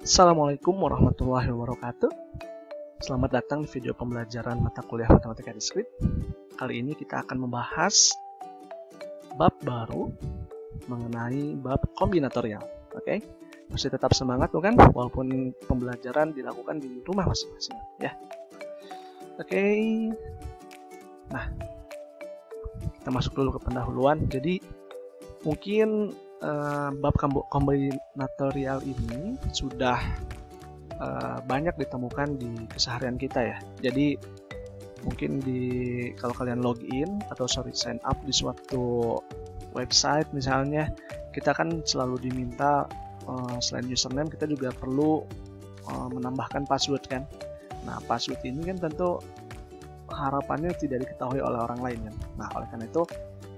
Assalamualaikum warahmatullahi wabarakatuh. Selamat datang di video pembelajaran mata kuliah Matematika Diskrit. Kali ini kita akan membahas bab baru mengenai bab kombinatorial. Oke, masih tetap semangat bukan? Walaupun pembelajaran dilakukan di rumah masing-masing ya. Oke. Nah, kita masuk dulu ke pendahuluan. Jadi mungkin bab kombinatorial ini sudah banyak ditemukan di keseharian kita ya. Jadi mungkin kalau kalian login atau sign up di suatu website misalnya, kita kan selalu diminta selain username kita juga perlu menambahkan password kan. Nah, password ini kan tentu harapannya tidak diketahui oleh orang lain kan. Nah, oleh karena itu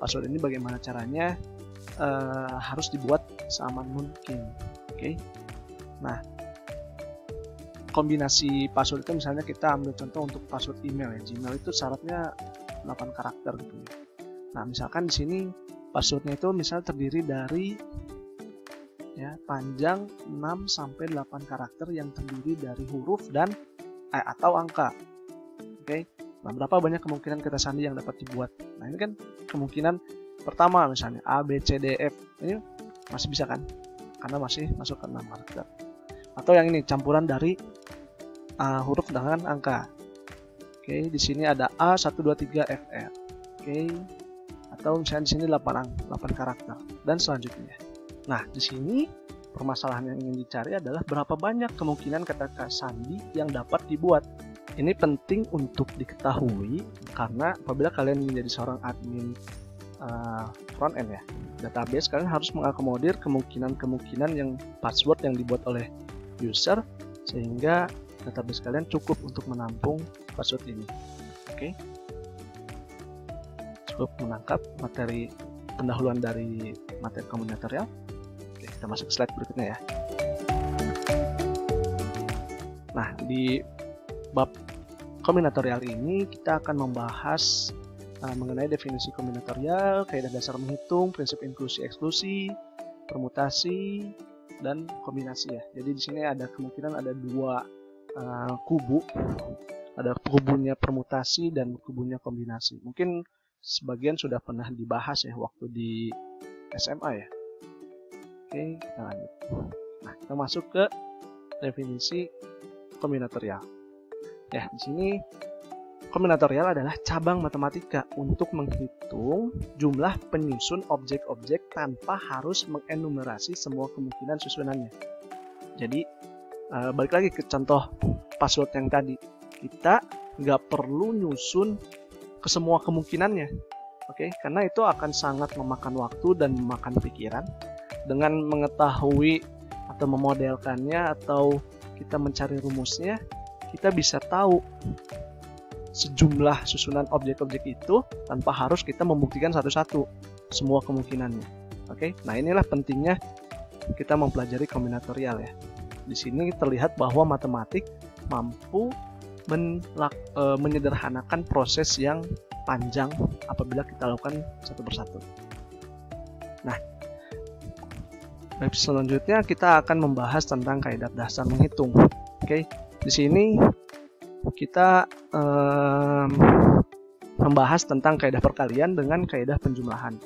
password ini bagaimana caranya harus dibuat seaman mungkin. Oke. Nah, kombinasi password itu misalnya kita ambil contoh untuk password email ya. Gmail itu syaratnya 8 karakter gitu ya. Nah, misalkan di sini passwordnya itu misal terdiri dari ya panjang 6 sampai 8 karakter yang terdiri dari huruf dan atau angka. Oke. Nah, berapa banyak kemungkinan kata sandi yang dapat dibuat? Nah, ini kan kemungkinan pertama misalnya A, B, C, D, F. Ini masih bisa kan? Karena masih masuk ke 6 karakter. Atau yang ini campuran dari huruf dengan angka. Oke, di sini ada A 1 2 3 FR. Oke. Atau misalnya di sini 8 karakter dan selanjutnya. Nah, di sini permasalahan yang ingin dicari adalah berapa banyak kemungkinan kata sandi yang dapat dibuat. Ini penting untuk diketahui karena apabila kalian menjadi seorang admin front end ya, database, kalian harus mengakomodir kemungkinan yang password yang dibuat oleh user sehingga database kalian cukup untuk menampung password ini. Oke. Cukup menangkap materi pendahuluan dari materi kombinatorial. Oke, kita masuk ke slide berikutnya ya. Nah, di bab kombinatorial ini kita akan membahas mengenai definisi kombinatorial, kaidah dasar menghitung, prinsip inklusi eksklusi, permutasi, dan kombinasi ya. Jadi di sini ada kemungkinan ada dua kubu, ada kubunya permutasi dan kubunya kombinasi. Mungkin sebagian sudah pernah dibahas ya waktu di SMA ya. Oke, kita lanjut. Nah, kita masuk ke definisi kombinatorial. Ya, di sini kombinatorial adalah cabang matematika untuk menghitung jumlah penyusun objek-objek tanpa harus mengenumerasi semua kemungkinan susunannya. Jadi, balik lagi ke contoh password yang tadi. Kita nggak perlu nyusun ke semua kemungkinannya. Oke, karena itu akan sangat memakan waktu dan memakan pikiran. Dengan mengetahui atau memodelkannya atau kita mencari rumusnya, kita bisa tahu sejumlah susunan objek-objek itu tanpa harus kita membuktikan satu-satu semua kemungkinannya. Oke, nah inilah pentingnya kita mempelajari kombinatorial ya. Di sini terlihat bahwa matematik mampu menyederhanakan proses yang panjang apabila kita lakukan satu persatu. Nah, selanjutnya kita akan membahas tentang kaidah dasar menghitung. Oke, di sini kita membahas tentang kaidah perkalian dengan kaidah penjumlahan.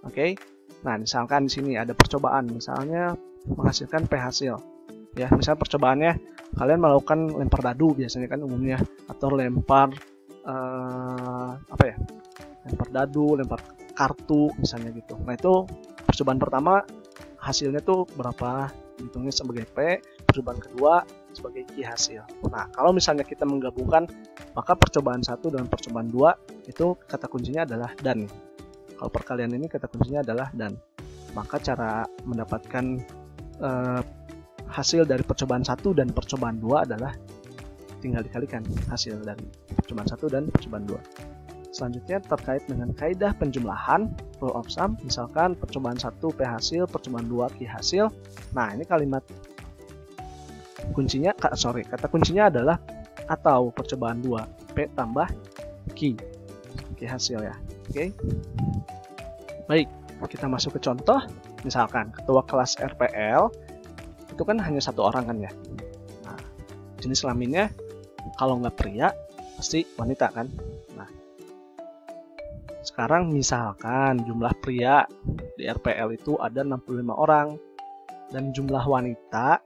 Oke. Nah, misalkan di sini ada percobaan, misalnya menghasilkan P hasil. Ya, misalnya percobaannya kalian melakukan lempar dadu biasanya kan umumnya, atau lempar lempar dadu, lempar kartu misalnya gitu. Nah, itu percobaan pertama hasilnya tuh berapa? Hitungnya sebagai P, percobaan kedua sebagai Q hasil. Nah, kalau misalnya kita menggabungkan, maka percobaan 1 dan percobaan 2 itu kata kuncinya adalah dan. Kalau perkalian ini kata kuncinya adalah dan. Maka cara mendapatkan hasil dari percobaan 1 dan percobaan 2 adalah tinggal dikalikan hasil dari percobaan 1 dan percobaan 2. Selanjutnya terkait dengan kaidah penjumlahan, rule of sum, misalkan percobaan 1 P hasil, percobaan 2 Q hasil. Nah, ini kalimat kuncinya, kata kuncinya adalah atau percobaan 2 P tambah Q hasil ya. Oke. Baik, kita masuk ke contoh. Misalkan ketua kelas RPL itu kan hanya satu orang kan ya. Nah, jenis kelaminnya kalau nggak pria pasti wanita kan. Nah, sekarang misalkan jumlah pria di RPL itu ada 65 orang dan jumlah wanita,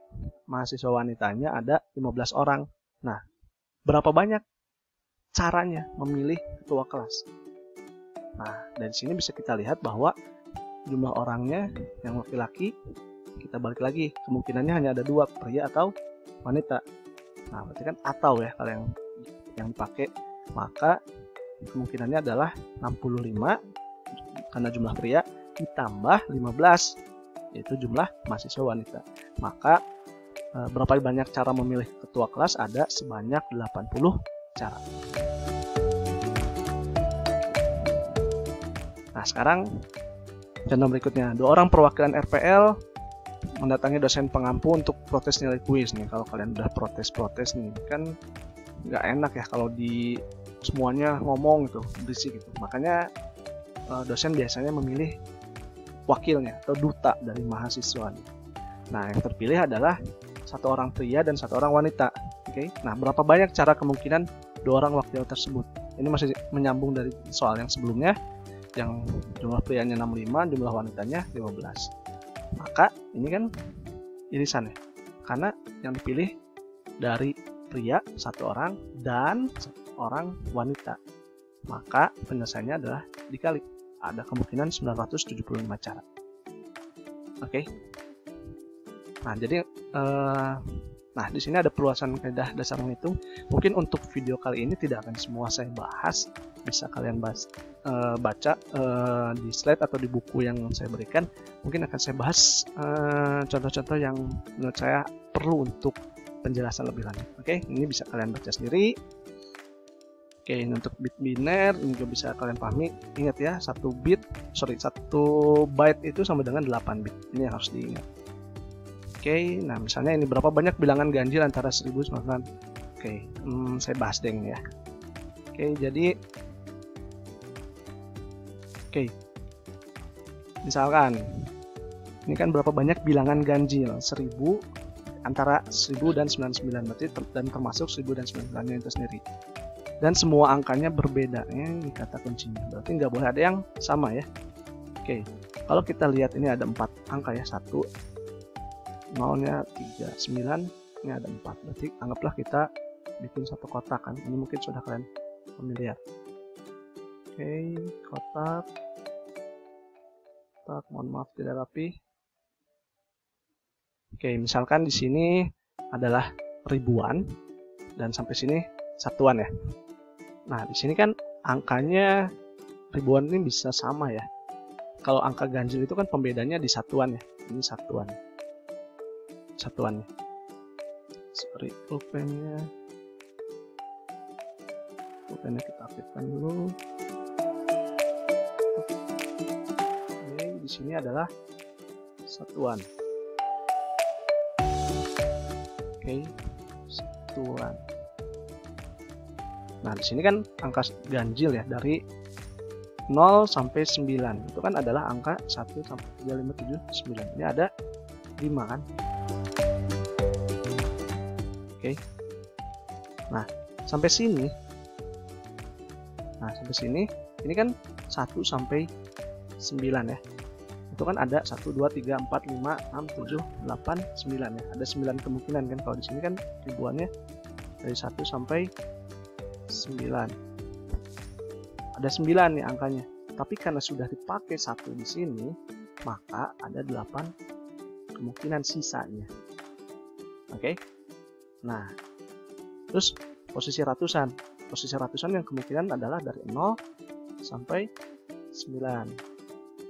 mahasiswa wanitanya ada 15 orang. Nah, berapa banyak caranya memilih ketua kelas? Nah, dari sini bisa kita lihat bahwa jumlah orangnya yang laki-laki, kita balik lagi, kemungkinannya hanya ada 2, pria atau wanita. Nah, berarti kan atau ya kalau yang dipakai, maka kemungkinannya adalah 65 karena jumlah pria ditambah 15 yaitu jumlah mahasiswa wanita. Maka berapa banyak cara memilih ketua kelas? Ada sebanyak 80 cara. Nah, sekarang contoh berikutnya, 2 orang perwakilan RPL mendatangi dosen pengampu untuk protes nilai kuis nih. Kalau kalian udah protes nih, kan nggak enak ya kalau di semuanya ngomong gitu, berisik gitu. Makanya dosen biasanya memilih wakilnya atau duta dari mahasiswa. Nah, yang terpilih adalah 1 orang pria dan 1 orang wanita. Oke. Nah, berapa banyak cara kemungkinan 2 orang wakil tersebut? Ini masih menyambung dari soal yang sebelumnya, yang jumlah prianya 65, jumlah wanitanya 15. Maka ini kan irisan ya, karena yang dipilih dari pria 1 orang dan 1 orang wanita. Maka penyelesaiannya adalah dikali. Ada kemungkinan 975 cara. Oke. Nah, jadi di sini ada perluasan kaidah dasar menghitung. Mungkin untuk video kali ini tidak akan semua saya bahas. Bisa kalian baca di slide atau di buku yang saya berikan. Mungkin akan saya bahas contoh-contoh yang menurut saya perlu untuk penjelasan lebih lanjut. Oke, ini bisa kalian baca sendiri. Oke, ini untuk bit biner, ini juga bisa kalian pahami. Ingat ya, 1 byte itu sama dengan 8 bit. Ini yang harus diingat. Oke, nah misalnya ini berapa banyak bilangan ganjil antara 1099. Oke, saya bahas deh ini ya. Oke, jadi misalkan ini kan berapa banyak bilangan ganjil? 1000 antara 1000 dan 99 berarti dan termasuk 1000 dan 99 itu sendiri. Dan semua angkanya berbeda, ini kata kuncinya. Berarti nggak boleh ada yang sama ya. Oke, kalau kita lihat ini ada 4 angka ya, 1, 0-nya 3, 9, ini ada 4. Berarti anggaplah kita bikin satu kotak kan. Ini mungkin sudah kalian familiar. Oke, kotak, mohon maaf tidak rapi. Oke, misalkan di sini adalah ribuan dan sampai sini satuan ya. Nah, di sini kan angkanya ribuan ini bisa sama ya. Kalau angka ganjil itu kan pembedanya di satuan ya. Ini satuannya. Sorry, pulpennya kita aktifkan dulu. Oke, di sini adalah satuan. Oke, satuan. Nah, di sini kan angka ganjil ya, dari 0 sampai 9. Itu kan adalah angka 1 sampai 3, 5, 7, 9. Ini ada 5 kan? Oke. Nah, sampai sini. Ini kan 1 sampai 9 ya. Itu kan ada 1, 2, 3, 4, 5, 6, 7, 8, 9 ya. Ada 9 kemungkinan kan. Kalau di sini kan ribuannya dari 1 sampai 9. Ada 9 nih angkanya. Tapi karena sudah dipakai 1 di sini, maka ada 8 kemungkinan sisanya. Oke. Nah, terus posisi ratusan. Posisi ratusan yang kemungkinan adalah dari 0 sampai 9.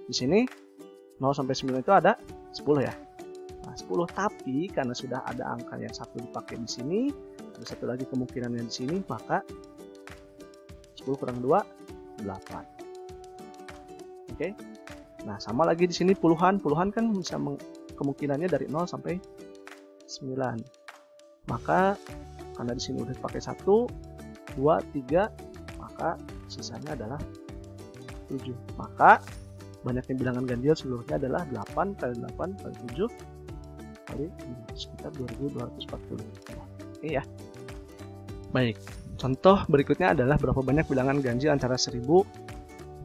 Di sini 0 sampai 9 itu ada 10 ya. Nah, 10, tapi karena sudah ada angka yang 1 dipakai di sini, ada 1 lagi kemungkinannya di sini, maka 10 kurang 2, 8. Oke. Nah, sama lagi di sini puluhan. Puluhan kan bisa kemungkinannya dari 0 sampai 9. Maka karena di sini udah dipakai 1, 2, 3, maka sisanya adalah 7. Maka banyaknya bilangan ganjil seluruhnya adalah 8 kali 8 kali 7, kali 500 sekitar 2240. Oke ya. Baik, contoh berikutnya adalah berapa banyak bilangan ganjil antara 1000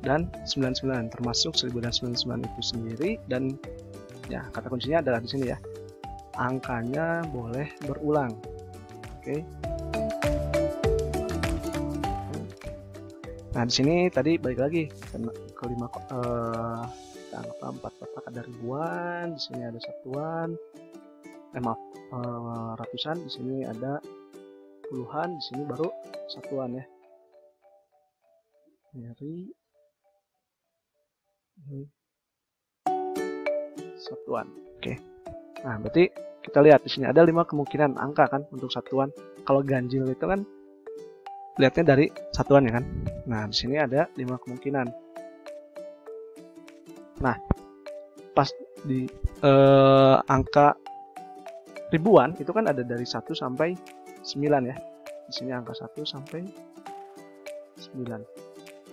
dan 99, termasuk 1000 dan 99 itu sendiri. Dan ya, kata kuncinya adalah di sini ya, angkanya boleh berulang. Oke. Nah, di sini tadi balik lagi ke 5 kita anggap 4 kotak ada ribuan, di sini ada satuan. Ratusan, di sini ada puluhan, di sini baru satuan ya. Dari satuan. Oke. Nah, berarti kita lihat di sini ada 5 kemungkinan angka kan untuk satuan. Kalau ganjil itu kan lihatnya dari satuan ya kan. Nah, di sini ada 5 kemungkinan. Nah, pas di angka ribuan itu kan ada dari 1 sampai 9 ya. Di sini angka 1 sampai 9.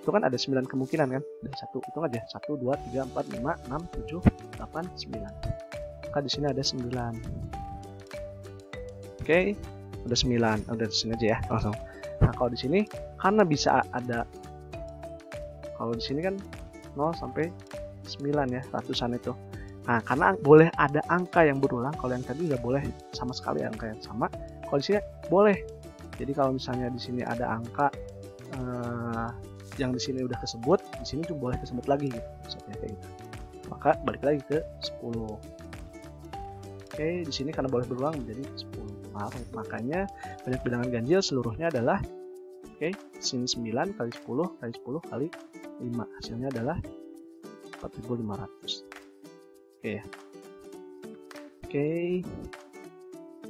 Itu kan ada 9 kemungkinan kan. Dari 1 hitung aja. 1 2 3 4 5 6 7 8 9. Maka di sini ada 9. Oke, udah 9. Udah di sini aja ya, langsung. Nah, kalau di sini karena bisa ada, kalau di sini kan 0 sampai 9 ya, ratusan itu. Nah, karena boleh ada angka yang berulang, kalau yang tadi nggak boleh sama sekali angka yang sama. Kalau di sini boleh. Jadi kalau misalnya di sini ada angka yang di sini udah kesebut, di sini tuh boleh kesebut lagi gitu, maksudnya kayak gitu. Maka balik lagi ke 10. Oke, di sini karena boleh berulang menjadi 10. Makanya banyak bilangan ganjil seluruhnya adalah sini 9 kali 10 kali 10 kali 5, hasilnya adalah 4500. Oke ya. Oke.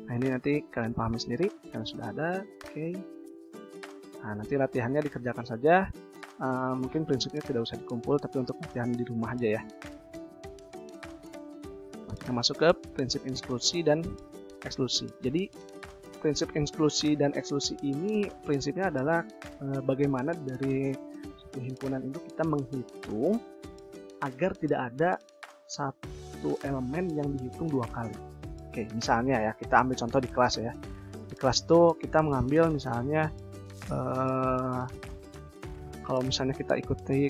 Nah, ini nanti kalian pahami sendiri karena sudah ada. Oke. Nah, nanti latihannya dikerjakan saja. Mungkin prinsipnya tidak usah dikumpul, tapi untuk latihan di rumah aja ya. Kita masuk ke prinsip inklusi dan eksklusi. Jadi prinsip inklusi dan eksklusi ini prinsipnya adalah bagaimana dari satu himpunan itu kita menghitung agar tidak ada satu elemen yang dihitung 2 kali. Oke, misalnya ya, kita ambil contoh di kelas ya. Di kelas tuh kita mengambil misalnya kalau misalnya kita ikuti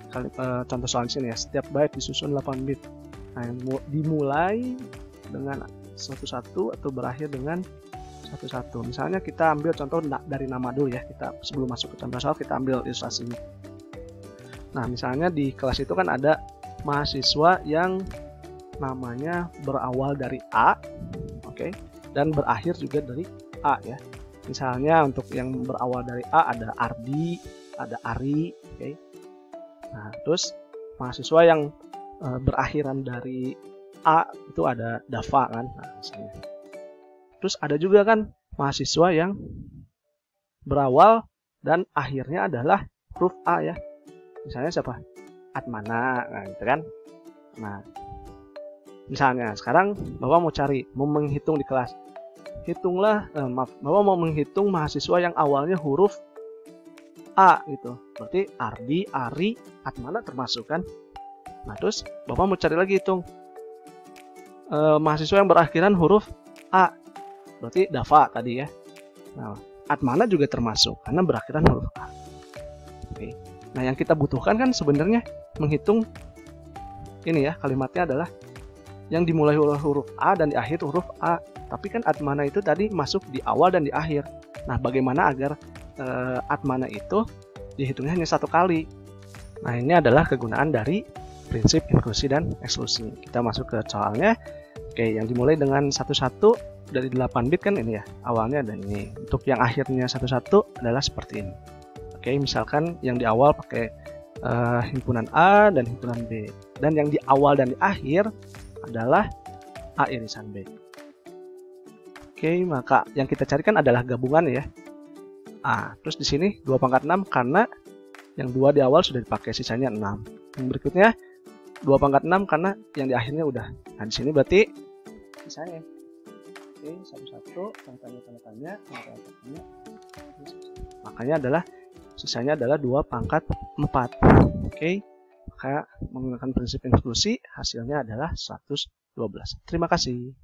contoh soal sini ya, setiap bait disusun 8 bit. Nah, dimulai dengan 11 atau berakhir dengan 11. Misalnya kita ambil contoh dari nama dulu ya. Kita sebelum masuk ke contoh soal kita ambil ilustrasinya. Nah, misalnya di kelas itu kan ada mahasiswa yang namanya berawal dari A, oke, dan berakhir juga dari A ya. Misalnya untuk yang berawal dari A ada Ardi, ada Ari, oke. Nah, terus mahasiswa yang berakhiran dari A itu ada Dava kan, nah, misalnya. Terus ada juga kan mahasiswa yang berawal dan akhirnya adalah huruf A ya. Misalnya siapa? Atmana, nah gitu kan. Nah, misalnya sekarang Bapak mau menghitung di kelas. Hitunglah, Bapak mau menghitung mahasiswa yang awalnya huruf A gitu. Berarti Ardi, Ari, Atmana termasuk kan. Nah, terus Bapak mau cari lagi hitung mahasiswa yang berakhiran huruf A. Berarti Dava tadi ya. Nah, Atmana juga termasuk karena berakhiran huruf A. Oke. Nah, yang kita butuhkan kan sebenarnya menghitung ini ya, kalimatnya adalah yang dimulai huruf A dan di akhir huruf A. Tapi kan Atmana itu tadi masuk di awal dan di akhir. Nah, bagaimana agar Atmana itu dihitungnya hanya 1 kali? Nah, ini adalah kegunaan dari prinsip inklusi dan eksklusi. Kita masuk ke soalnya. Oke, yang dimulai dengan 11 dari 8 bit kan ini ya, awalnya ada ini. Untuk yang akhirnya 11 adalah seperti ini. Oke, misalkan yang di awal pakai himpunan A dan himpunan B. Dan yang di awal dan di akhir adalah A irisan B. Oke, maka yang kita carikan adalah gabungan ya. Terus di sini 2 pangkat 6 karena yang 2 di awal sudah dipakai, sisanya 6. Yang berikutnya 2 pangkat 6 karena yang di akhirnya udah. Nah, di sini berarti sisanya. Oke, 11 tanda tanya. Makanya adalah sisanya adalah 2 pangkat 4. Oke. Maka menggunakan prinsip inklusi hasilnya adalah 112. Terima kasih.